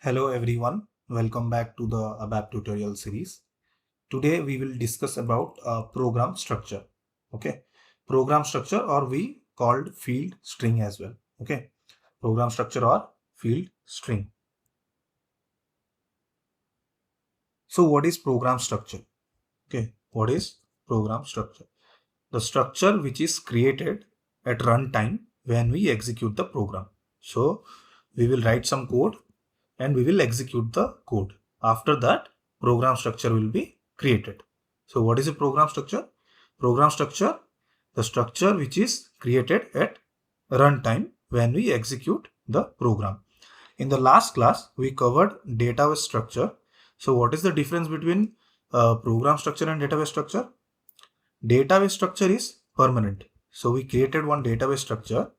Hello everyone, welcome back to the ABAP Tutorial Series. Today we will discuss about program structure. Okay, program structure, or we called field string as well. Okay, program structure or field string. So what is program structure? Okay, what is program structure? The structure which is created at runtime when we execute the program. So we will write some code and we will execute the code. After that, program structure will be created. So what is a program structure? Program structure, the structure which is created at runtime when we execute the program. In the last class, we covered database structure. So what is the difference between program structure and database structure? Database structure is permanent. So we created one database structure.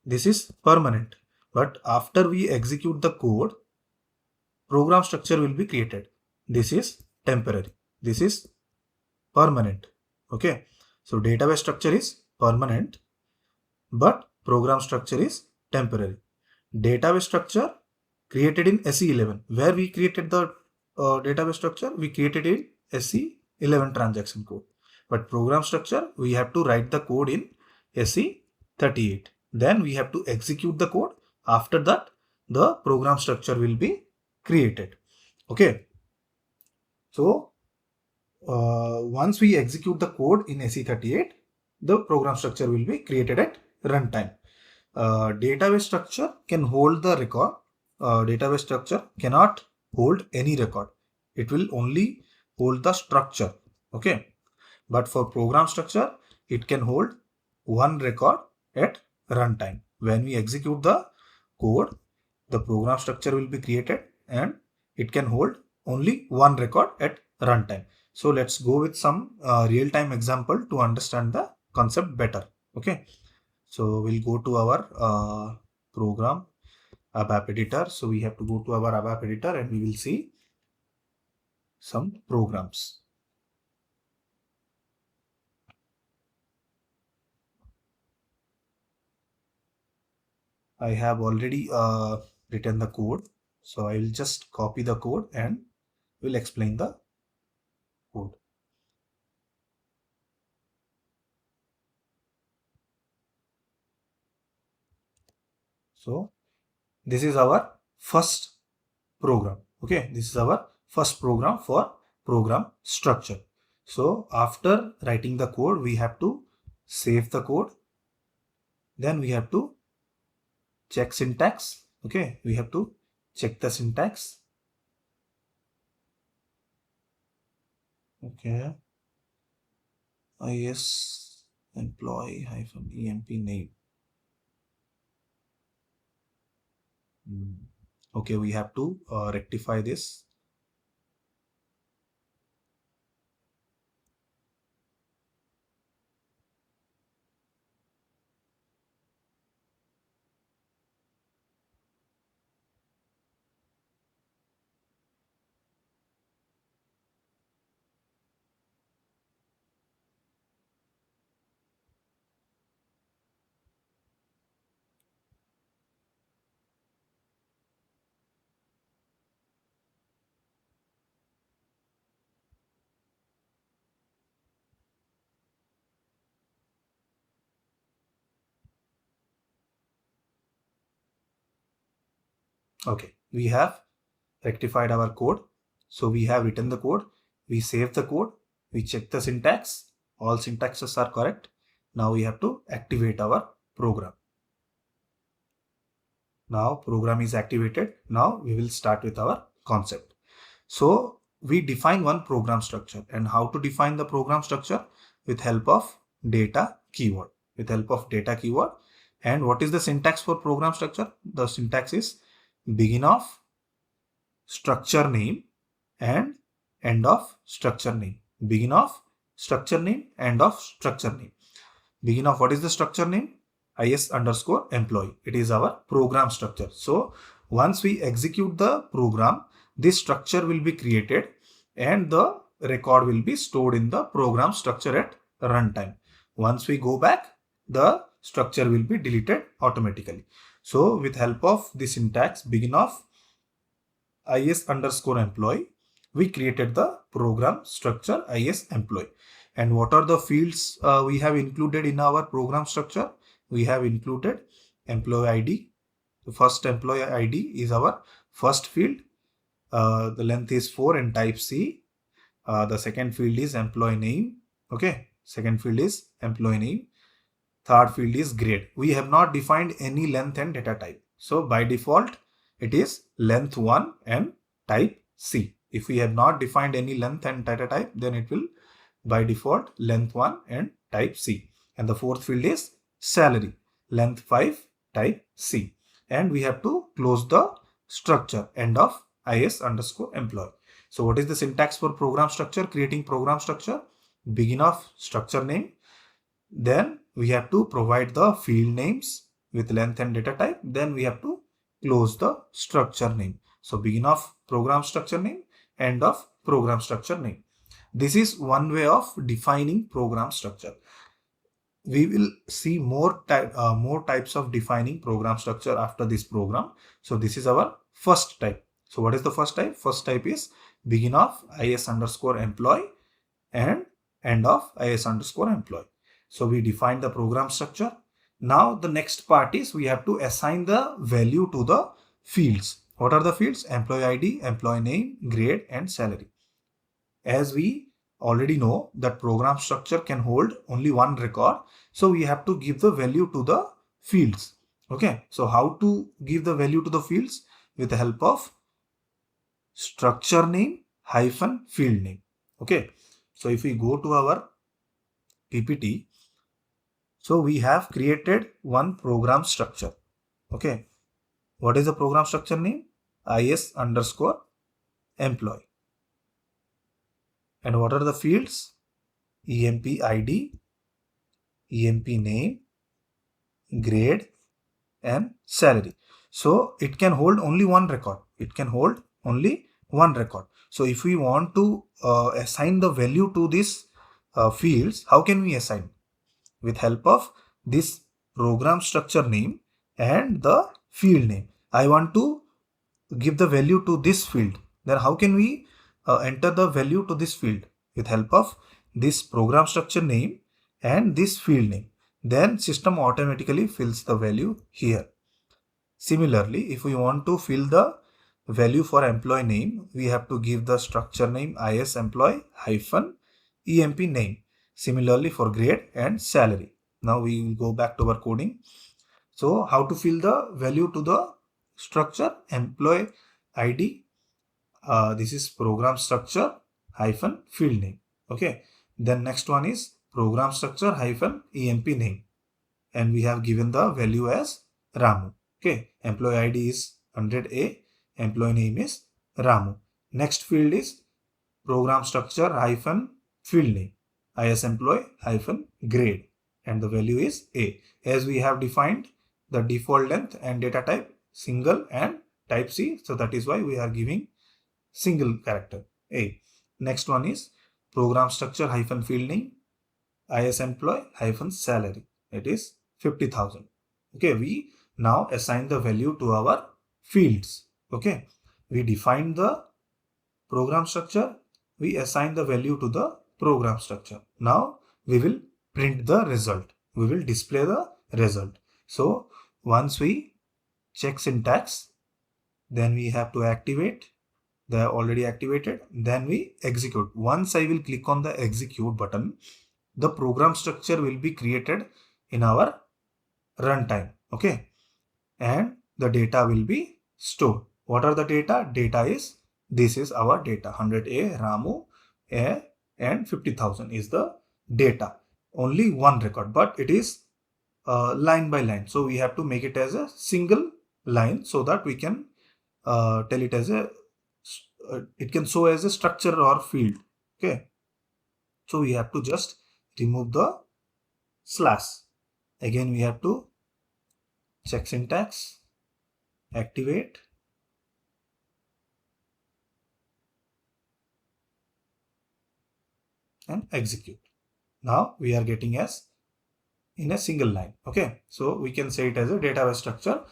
This is permanent. But after we execute the code, program structure will be created. This is temporary. This is permanent. Okay. So database structure is permanent, but program structure is temporary. Database structure created in SE11. Where we created the database structure? We created in SE11 transaction code. But program structure, we have to write the code in SE38. Then we have to execute the code. After that, the program structure will be created. Okay. So once we execute the code in SE38, the program structure will be created at runtime. Database structure can hold the record. Database structure cannot hold any record. It will only hold the structure. Okay. But for program structure, it can hold one record at runtime. When we execute the code, the program structure will be created and it can hold only one record at runtime. So let's go with some real-time example to understand the concept better. Okay. So we'll go to our program ABAP editor. So we have to go to our ABAP editor and we will see some programs. I have already written the code. So I will just copy the code and will explain the code. So this is our first program. Okay, this is our first program for program structure. So after writing the code, we have to save the code. Then we have to check syntax. Okay, we have to check the syntax. Okay, is employee -emp name. Okay, we have to rectify this. Okay, we have rectified our code. So we have written the code, we save the code, we check the syntax, all syntaxes are correct. Now we have to activate our program. Now program is activated. Now we will start with our concept. So we define one program structure, and how to define the program structure? With help of data keyword. With help of data keyword. And what is the syntax for program structure? The syntax is begin of structure name and end of structure name. Begin of structure name, end of structure name. Begin of what is the structure name? is_employee. It is our program structure. So once we execute the program, this structure will be created and the record will be stored in the program structure at runtime. Once we go back, the structure will be deleted automatically. So with help of the syntax begin of is underscore employee, we created the program structure is employee. And what are the fields we have included in our program structure? We have included employee ID. The first employee ID is our first field. The length is 4 and type C. The second field is employee name. Okay. Second field is employee name. Third field is grade. We have not defined any length and data type. So by default, it is length 1 and type C. If we have not defined any length and data type, then it will by default length 1 and type C. And the fourth field is salary, length 5, type C. And we have to close the structure, end of is underscore employee. So what is the syntax for program structure? Creating program structure, begin of structure name. Then we have to provide the field names with length and data type. Then we have to close the structure name. So begin of program structure name, end of program structure name. This is one way of defining program structure. We will see more types of defining program structure after this program. So this is our first type. So what is the first type? First type is begin of is underscore employee and end of is underscore employee. So we define the program structure. Now the next part is we have to assign the value to the fields. What are the fields? Employee ID, employee name, grade, and salary. As we already know that program structure can hold only one record. So we have to give the value to the fields. Okay. So how to give the value to the fields? With the help of structure name hyphen field name. Okay. So if we go to our PPT, so we have created one program structure. Okay. What is the program structure name? is underscore employee. And what are the fields? EMP ID, EMP name, grade, and salary. So it can hold only one record. It can hold only one record. So if we want to assign the value to these fields, how can we assign? With help of this program structure name and the field name. I want to give the value to this field. Then how can we enter the value to this field? With help of this program structure name and this field name. Then system automatically fills the value here. Similarly, if we want to fill the value for employee name, we have to give the structure name is employee hyphen emp name. Similarly for grade and salary. Now we will go back to our coding. So how to fill the value to the structure? Employee ID. This is program structure hyphen field name. Okay. Then next one is program structure hyphen emp name. And we have given the value as Ramu. Okay. Employee ID is 100A. Employee name is Ramu. Next field is program structure hyphen field name. is employee hyphen grade. And the value is A. As we have defined the default length and data type single and type C. So that is why we are giving single character A. Next one is program structure hyphen field name is employee hyphen salary. It is 50,000. Okay, we now assign the value to our fields. Okay, we define the program structure. We assign the value to the program structure. Now we will print the result. We will display the result. So once we check syntax, then we have to activate. They are already activated. Then we execute. Once I will click on the execute button, the program structure will be created in our runtime. Okay. And the data will be stored. What are the data? Data is, this is our data. 100A, Ramu, A, and 50,000 is the data. Only one record, but it is line by line. So we have to make it as a single line so that we can tell it as a, it can show as a structure or field. Okay. So we have to just remove the slash. Again, we have to check syntax, activate, and execute. Now we are getting as in a single line. Okay. So we can say it as a database structure.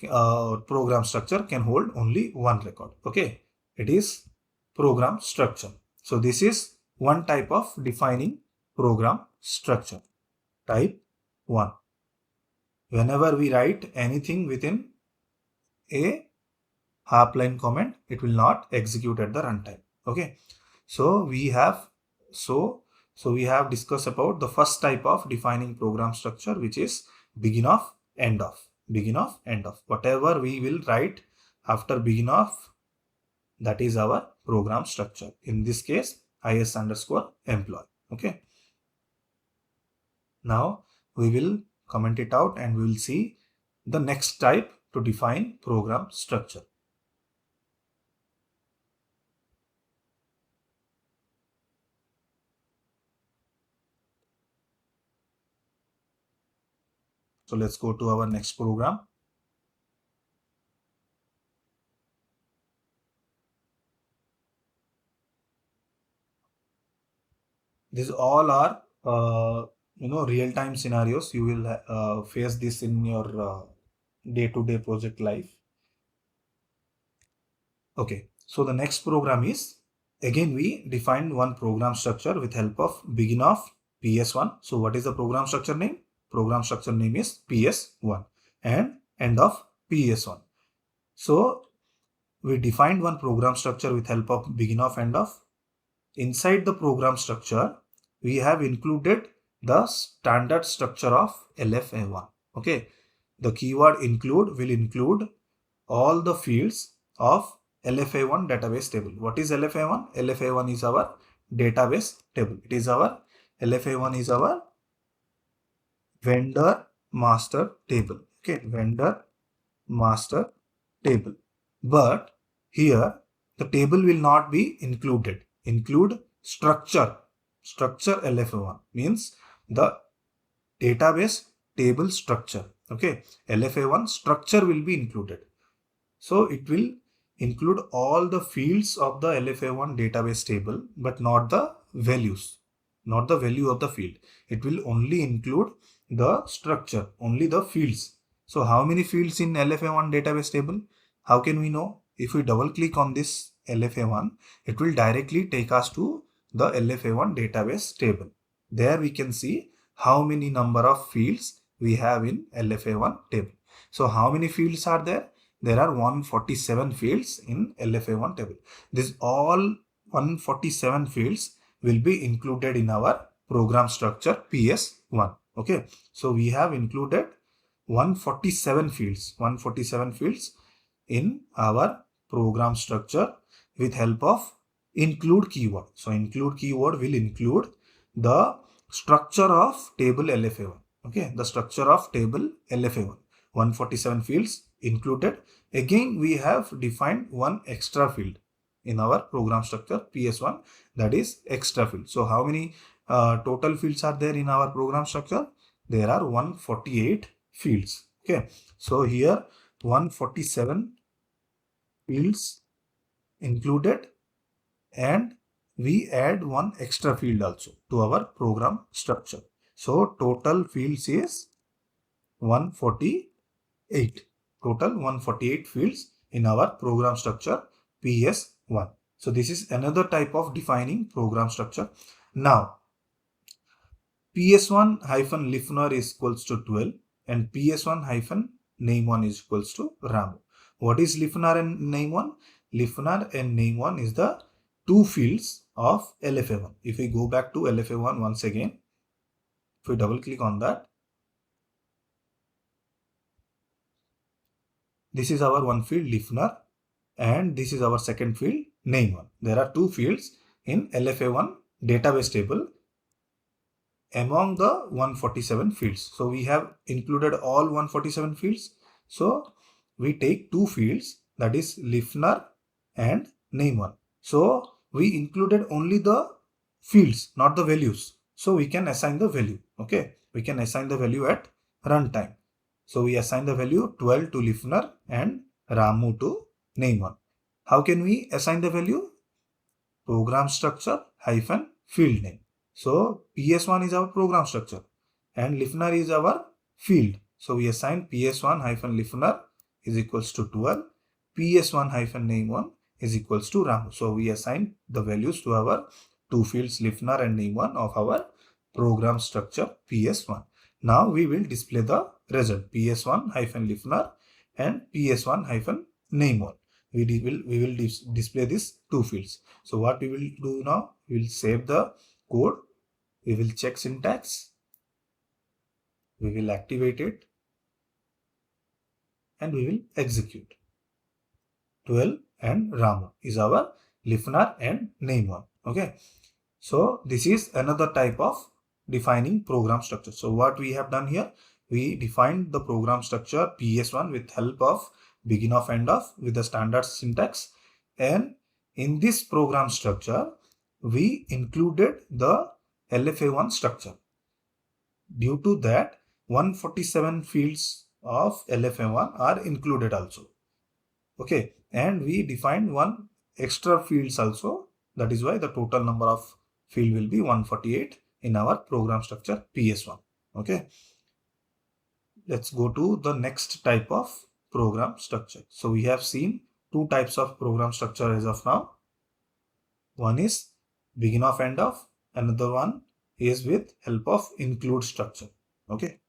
program structure can hold only one record. Okay, it is program structure. So this is one type of defining program structure. Type 1. Whenever we write anything within a half line comment, it will not execute at the runtime. Okay, so we have we have discussed about the first type of defining program structure, which is begin of, end of. Begin of, end of. Whatever we will write after begin of, that is our program structure. In this case, is underscore employee. Okay. Now we will comment it out and we will see the next type to define program structure. So let's go to our next program. These all are real-time scenarios. You will face this in your day-to-day project life. Okay, so the next program is, again we defined one program structure with help of begin of PS1. So what is the program structure name? Program structure name is PS1 and end of PS1. So we defined one program structure with help of begin of, end of. Inside the program structure, we have included the standard structure of LFA1. Okay, the keyword include will include all the fields of LFA1 database table. What is LFA1? LFA1 is our database table. It is our LFA1 is our vendor master table. Okay, vendor master table. But here the table will not be included. Include structure. Structure LFA1 means the database table structure. Okay, LFA1 structure will be included. So it will include all the fields of the LFA1 database table, but not the values, not the value of the field. It will only include the structure, only the fields. So how many fields in LFA1 database table? How can we know? If we double click on this LFA1, it will directly take us to the LFA1 database table. There we can see how many number of fields we have in LFA1 table. So how many fields are there? There are 147 fields in LFA1 table. This all 147 fields will be included in our program structure PS1. Okay, so we have included 147 fields in our program structure with help of include keyword. So include keyword will include the structure of table LFA1. Okay, the structure of table LFA1. 147 fields included. Again, we have defined one extra field in our program structure PS1, that is extra field. So how many total fields are there in our program structure? There are 148 fields. Okay, so here 147 fields included, and we add one extra field also to our program structure. So total fields is 148. Total 148 fields in our program structure PS1. So this is another type of defining program structure. Now PS1 hyphen listener is equals to 12 and PS1 hyphen name1 is equals to RAM. What is listener and name1? Listener and name1 is the two fields of LFA1. If we go back to LFA1 once again, if we double click on that, this is our one field listener and this is our second field name1. There are two fields in LFA1 database table among the 147 fields. So we have included all 147 fields. So we take two fields, that is listener and name1. So we included only the fields, not the values. So we can assign the value. Okay, we can assign the value at runtime. So we assign the value 12 to listener and Ramu to name1. How can we assign the value? Program structure hyphen field name. So PS1 is our program structure and listener is our field. So we assign PS1 hyphen listener is equals to 12, PS1 hyphen name1 is equals to Ramu. So we assign the values to our two fields listener and name1 of our program structure PS1. Now we will display the result PS1 hyphen listener and PS1 hyphen name1. We will display these two fields. So what we will do now, we will save the code, we will check syntax, we will activate it, and we will execute. 12 and Ramu is our listener and name1. Okay. So this is another type of defining program structure. So what we have done here, we defined the program structure PS1 with help of begin of end of with the standard syntax, and in this program structure we included the LFA1 structure. Due to that, 147 fields of LFA1 are included also. Okay, and we defined one extra fields also. That is why the total number of field will be 148 in our program structure PS1. Okay, let's go to the next type of program structure. So we have seen two types of program structure as of now. One is begin of end of, another one is with help of include structure. Okay,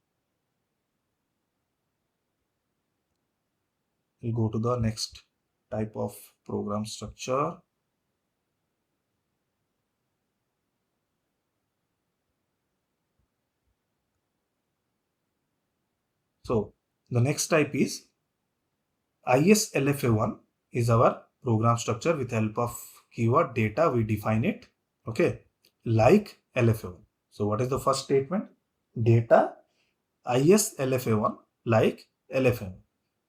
we'll go to the next type of program structure. So the next type is ISLFA1 is our program structure. With help of keyword data we define it. Okay, like LFA1. So what is the first statement? Data ISLFA1 like LFA1.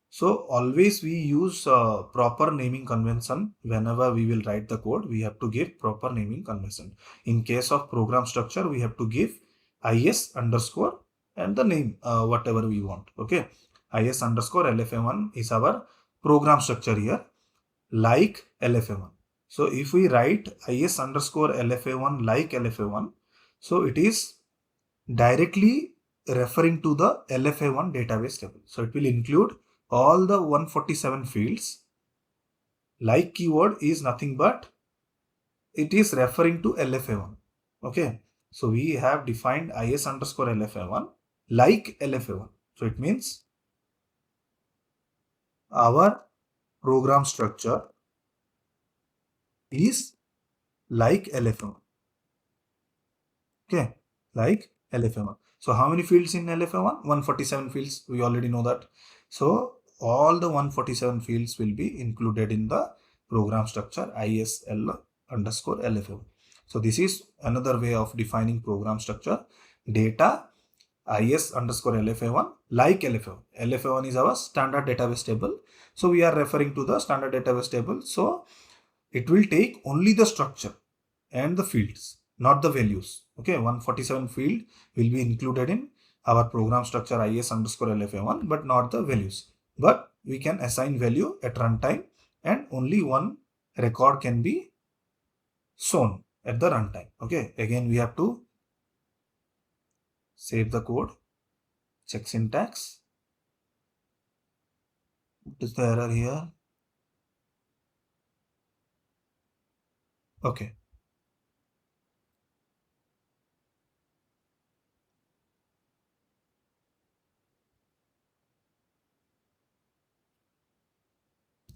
So always we use proper naming convention. Whenever we will write the code, we have to give proper naming convention. In case of program structure, we have to give IS underscore and the name whatever we want. Okay, IS underscore LFA1 is our program structure here, like LFA1. So if we write IS underscore LFA1 like LFA1, so it is directly referring to the LFA1 database table. So it will include all the 147 fields. Like keyword is nothing but it is referring to LFA1. Okay, so we have defined IS underscore LFA1 like LFA1. So it means our program structure is like LFA1. Okay, like LFA1. So how many fields in LFA1? 147 fields. We already know that. So all the 147 fields will be included in the program structure ISL underscore LFA1. So this is another way of defining program structure. Data IS underscore LFA1 like LFA1. LFA1 is our standard database table. So we are referring to the standard database table. So it will take only the structure and the fields, not the values. Okay, 147 field will be included in our program structure IS underscore LFA1, but not the values. But we can assign value at runtime and only one record can be shown at the runtime. Okay, again we have to save the code, check syntax. What is the error here? Okay.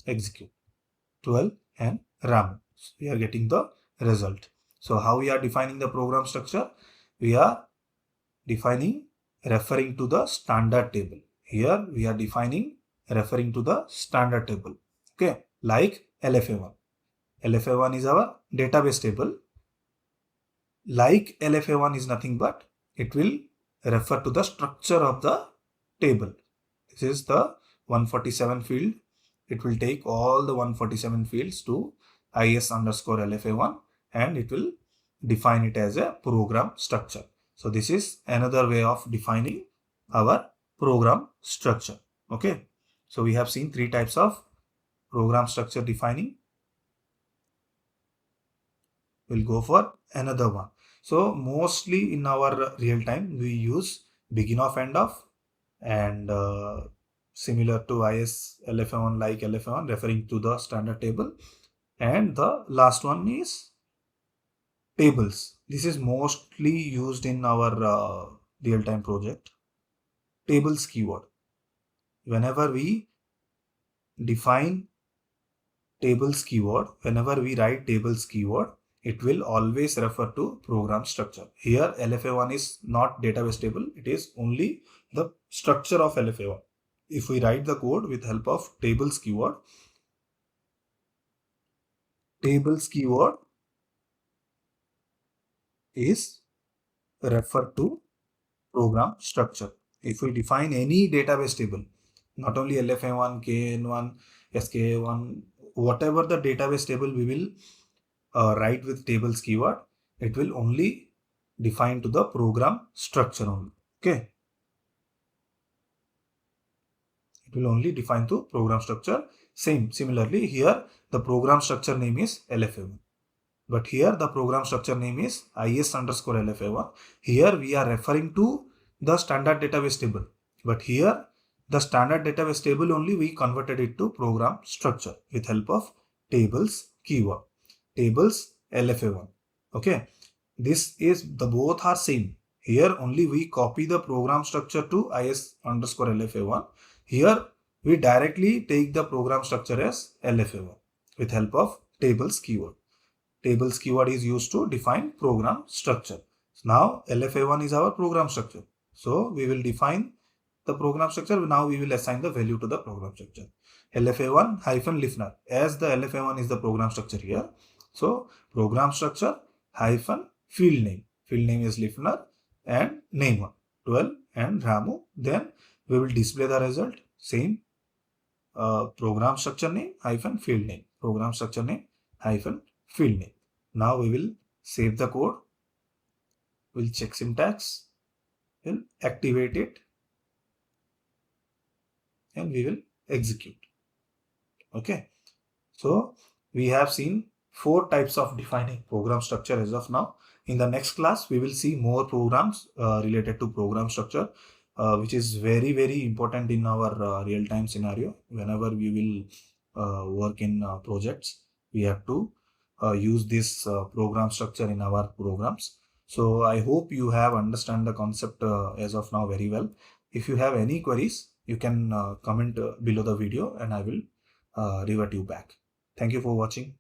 Execute 12 and RAM. So we are getting the result. So how we are defining the program structure? We are defining referring to the standard table. Here we are defining referring to the standard table. Okay, like LFA1. LFA1 is our database table. Like LFA1 is nothing but it will refer to the structure of the table. This is the 147 field. It will take all the 147 fields to IS underscore LFA1 and it will define it as a program structure. So this is another way of defining our program structure. Okay. So we have seen three types of program structure defining. We'll go for another one. So mostly in our real time, we use begin of end of and similar to IS LFA1, like LFA1, referring to the standard table. And the last one is tables. This is mostly used in our real-time project. Tables keyword. Whenever we define tables keyword, whenever we write tables keyword, it will always refer to program structure. Here LFA1 is not database table, it is only the structure of LFA1. If we write the code with help of tables keyword is refer to program structure. If we define any database table, not only LFA1, KN1, SKA1, whatever the database table we will write with tables keyword, it will only define to the program structure only. Okay. It will only define to program structure. Similarly, here the program structure name is LFA1. But here the program structure name is IS underscore LFA1. Here we are referring to the standard database table. But here the standard database table only we converted it to program structure with help of tables keyword. Tables LFA1. Okay. This is the both are same. Here only we copy the program structure to IS underscore LFA1. Here we directly take the program structure as LFA1 with help of tables keyword. Tables keyword is used to define program structure. Now LFA1 is our program structure. So we will define the program structure. Now we will assign the value to the program structure. LFA1 hyphen listener, as the LFA1 is the program structure here. So program structure hyphen field name. Field name is listener and name one, 12 and Ramu. Then we will display the result. Same program structure name hyphen field name. Program structure name hyphen field name. Now we will save the code. We'll check syntax. We'll activate it. And we will execute. Okay. So we have seen 4 types of defining program structure as of now. In the next class, we will see more programs related to program structure, which is very, very important in our real-time scenario. Whenever we will work in projects, we have to use this program structure in our programs. So I hope you have understand the concept as of now very well. If you have any queries, you can comment below the video and I will revert you back. Thank you for watching.